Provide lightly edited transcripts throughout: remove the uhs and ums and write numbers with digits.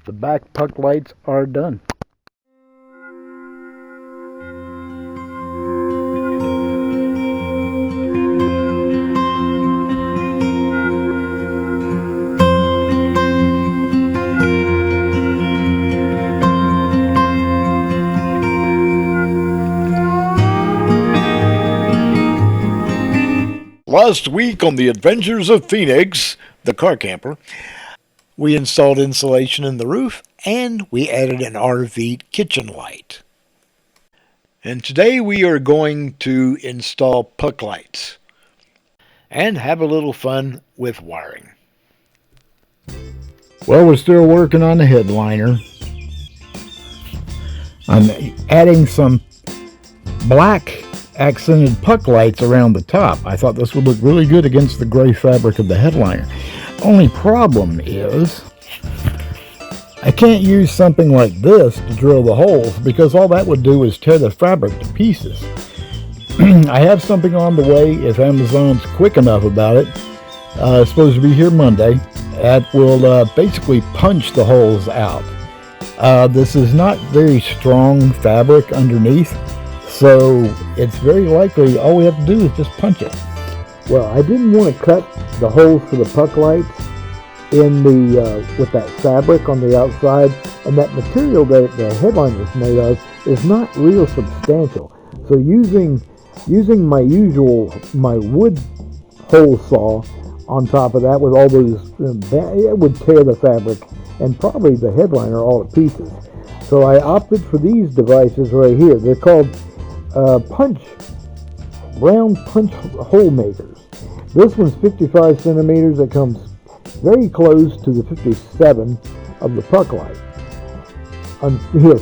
The back puck lights are done. Last week on the Adventures of Phoenix, the car camper, we installed insulation in the roof and we added an RV kitchen light. And today we are going to install puck lights and have a little fun with wiring. Well, we're still working on the headliner. I'm adding some black accented puck lights around the top. I thought this would look really good against the gray fabric of the headliner. Only problem is I can't use something like this to drill the holes because all that would do is tear the fabric to pieces. I have something on the way if Amazon's quick enough about it. It's supposed to be here Monday. That will basically punch the holes out. This is not very strong fabric underneath, so it's very likely all we have to do is just punch it. Well, I didn't want to cut the holes for the puck lights in the with that fabric on the outside, and that material that the headliner is made of is not real substantial. So using my wood hole saw on top of that with all those, it would tear the fabric and probably the headliner all to pieces. So I opted for these devices right here. They're called round punch hole makers. This one's 55 centimeters. It comes very close to the 57 of the puck light.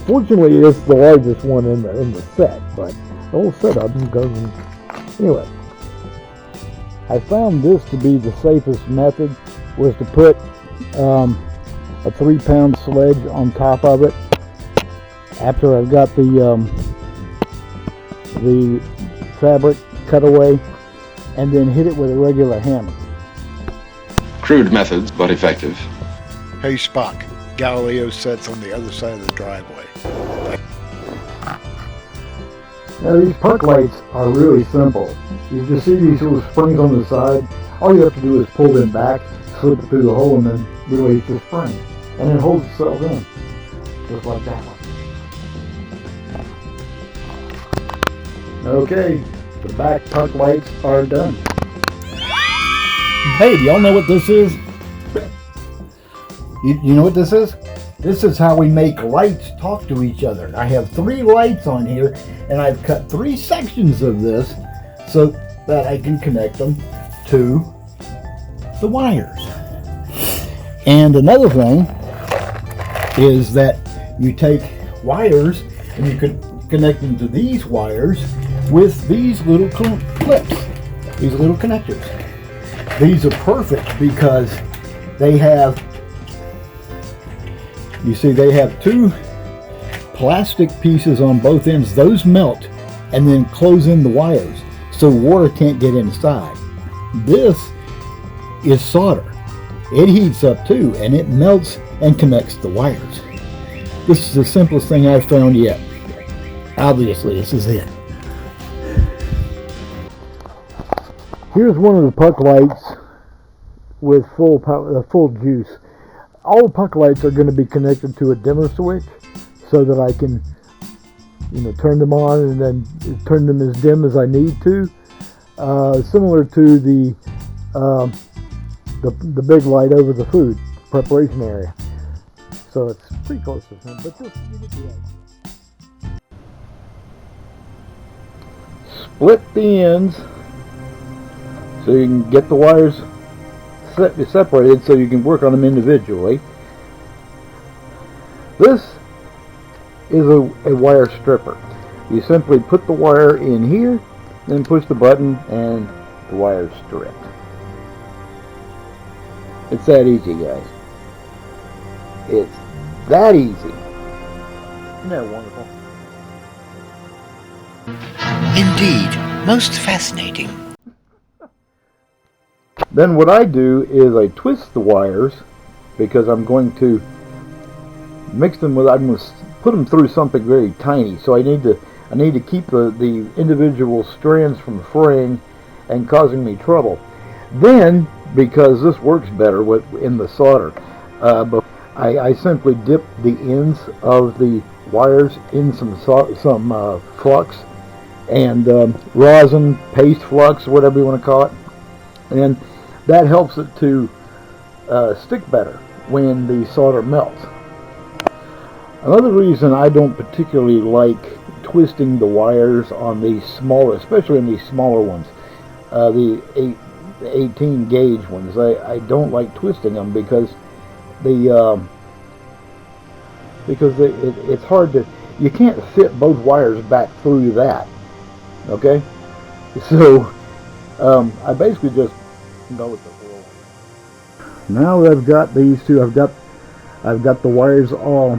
Fortunately, it's the largest one in the set, but the whole setup goes. Anyway, I found this to be the safest method was to put a 3-pound sledge on top of it after I've got the fabric cut away, and then hit it with a regular hammer. Crude methods, but effective. Hey Spock, Galileo sets on the other side of the driveway. Now these puck lights are really simple. You just see these little springs on the side. All you have to do is pull them back, slip it through the hole, and then release the spring. And it holds itself in. Just like that one. Okay, the back puck lights are done. Hey, do y'all know what this is? You know what this is? This is how we make lights talk to each other. I have 3 lights on here, and I've cut 3 sections of this so that I can connect them to the wires. And another thing is that you take wires and you can connect them to these wires with these little clips, these little connectors. These are perfect because they have, you see, they have 2 plastic pieces on both ends. Those melt and then close in the wires so water can't get inside. This is solder. It heats up too, and it melts and connects the wires. This is the simplest thing I've found yet. Obviously, this is it. Here's one of the puck lights with full juice. All the puck lights are going to be connected to a dimmer switch so that I can, turn them on and then turn them as dim as I need to. Similar to the big light over the food preparation area. So it's pretty close to him, but just you get the idea. Split the ends so you can get the wires separated so you can work on them individually. This is a wire stripper. You simply put the wire in here, then push the button and the wire is stripped. It's that easy, guys. It's that easy. Isn't that wonderful? Indeed, most fascinating. Then what I do is I twist the wires because I'm going to mix them with, I'm going to put them through something very tiny. So I need to keep the individual strands from fraying and causing me trouble. Then, because this works better in the solder, but I simply dip the ends of the wires in some flux and rosin, paste flux, whatever you want to call it, and that helps it to stick better when the solder melts. Another reason I don't particularly like twisting the wires on these smaller, especially in these smaller ones, the 18 gauge ones, I don't like twisting them because it's hard to, you can't fit both wires back through that. Okay, so I basically just go with the flow. Now that I've got these two, I've got the wires all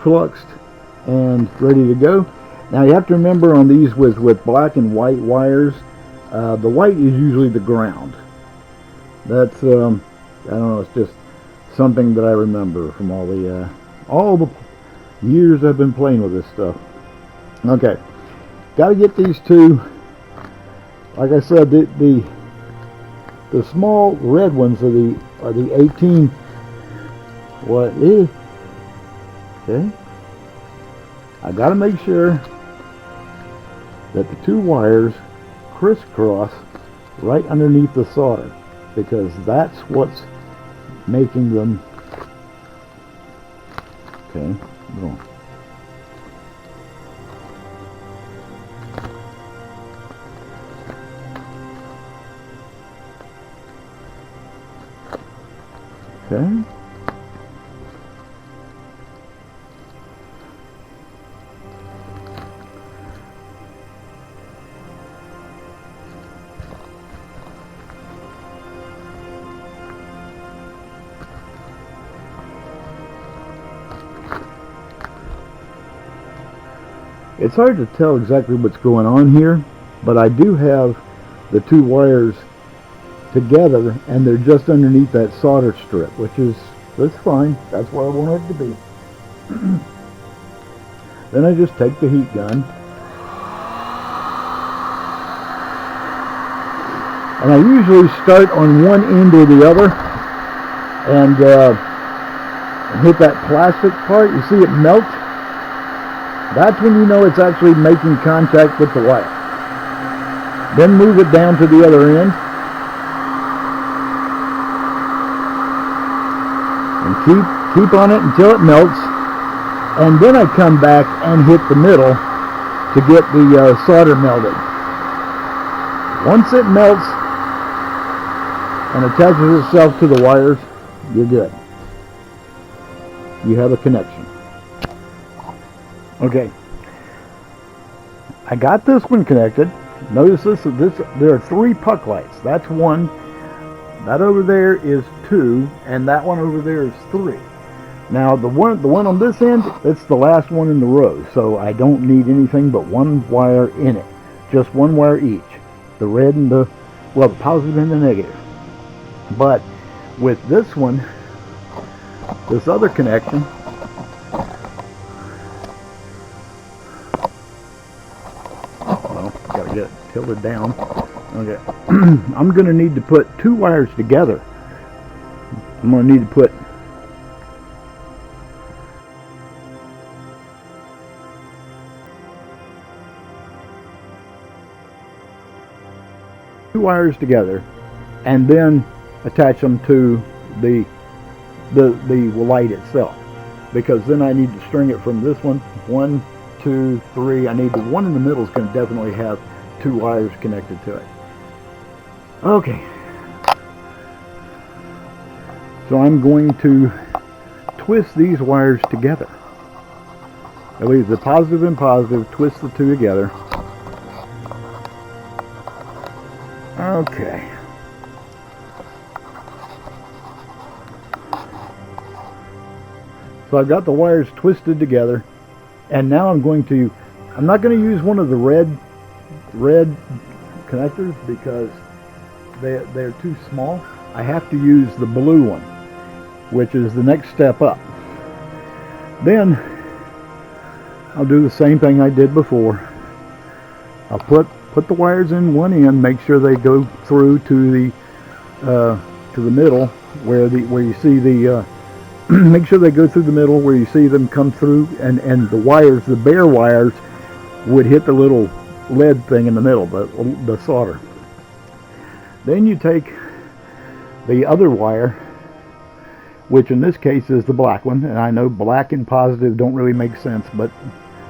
fluxed and ready to go. Now you have to remember on these with black and white wires, the white is usually the ground. That's I don't know, it's just something that I remember from all the years I've been playing with this stuff. Okay, got to get these two. Like I said, the small red ones are the 18. What is? Okay, I got to make sure that the two wires crisscross right underneath the solder, because that's what's making them. Okay, go. Okay. It's hard to tell exactly what's going on here, but I do have the two wires together and they're just underneath that solder strip, that's fine. That's where I want it to be. Then I just take the heat gun and I usually start on one end or the other and hit that plastic part. You see it melt? That's when you know it's actually making contact with the wire. Then move it down to the other end. And keep on it until it melts. And then I come back and hit the middle to get the solder melted. Once it melts and attaches itself to the wires, you're good. You have a connection. Okay, I got this one connected. Notice this. There are 3 puck lights. That's 1. That over there is 2, and that one over there is 3. Now the one on this end, it's the last one in the row, so I don't need anything but one wire in it. Just one wire each. The red and the positive and the negative. But with this one, this other connection, gotta get it tilted down. Okay, I'm going to need to put 2 wires together. I'm going to need to put two wires together and then attach them to the light itself, because then I need to string it from this one. 1, 2, 3. I need the one in the middle is going to definitely have 2 wires connected to it. Okay, so I'm going to twist these wires together. At least the positive and positive, twist the 2 together. Okay. So I've got the wires twisted together, and now I'm not going to use one of the red connectors because they're too small. I have to use the blue one, which is the next step up. Then I'll do the same thing I did before. I'll put the wires in one end, make sure they go through to the middle where you see the make sure they go through the middle where you see them come through, and the wires, the bare wires, would hit the little lead thing in the middle, the solder. Then you take the other wire, which in this case is the black one, and I know black and positive don't really make sense, but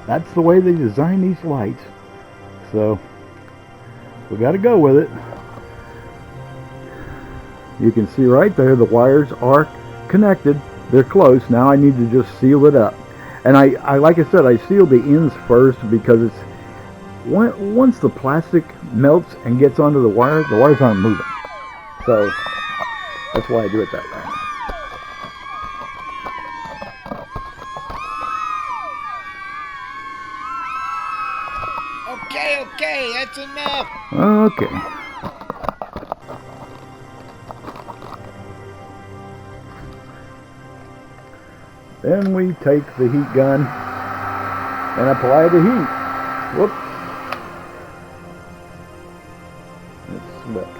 that's the way they design these lights, so we got to go with it. You can see right there the wires are connected. They're close. Now I need to just seal it up, and I like I said, I seal the ends first because it's once the plastic melts and gets onto the wires aren't moving, so that's why I do it that way. Okay, that's enough. Okay. Then we take the heat gun and apply the heat. Whoop. It's slick.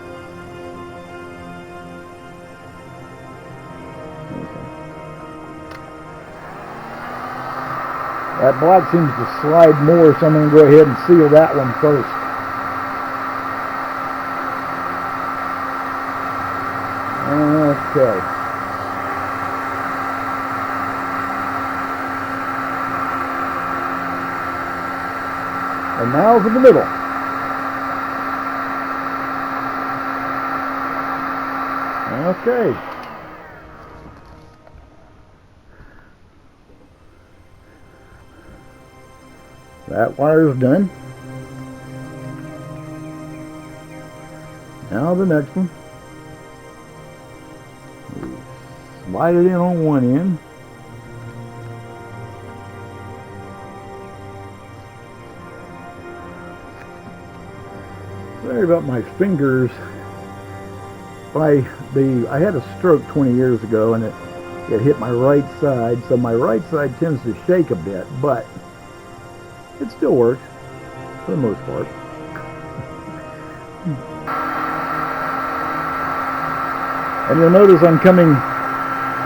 Okay. That black seems to slide more, so I'm going to go ahead and seal that one first. Okay. And now for the middle. Okay. That wire's done. Now the next one. Slide it in on one end. Sorry about my fingers. I had a stroke 20 years ago, and it hit my right side, so my right side tends to shake a bit, but it still works for the most part. And you'll notice I'm coming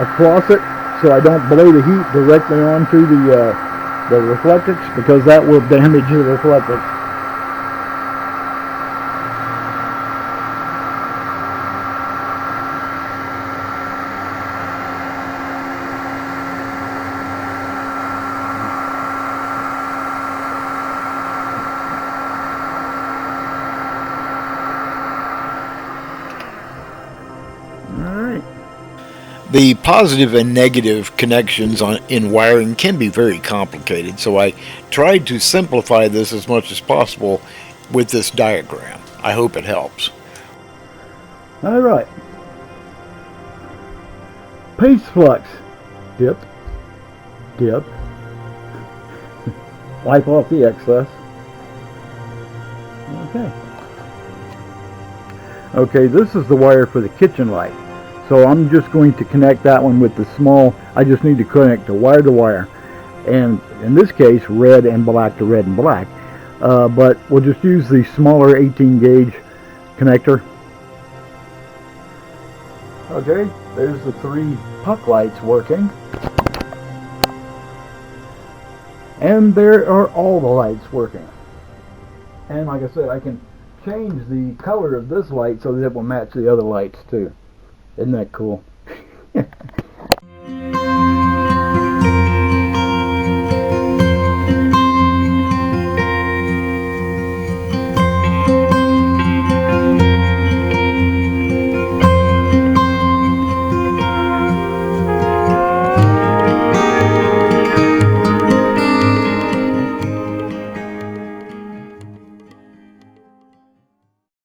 across it so I don't blow the heat directly onto the reflectors, because that will damage the reflectors. The positive and negative connections in wiring can be very complicated, so I tried to simplify this as much as possible with this diagram. I hope it helps. Alright. Paste flux. Dip. Dip. Wipe off the excess. Okay. Okay, this is the wire for the kitchen light. So I'm just going to connect that one with the small, I just need to connect the wire to wire. And in this case, red and black to red and black. But we'll just use the smaller 18 gauge connector. Okay, there's the 3 puck lights working. And there are all the lights working. And like I said, I can change the color of this light so that it will match the other lights too. Isn't that cool?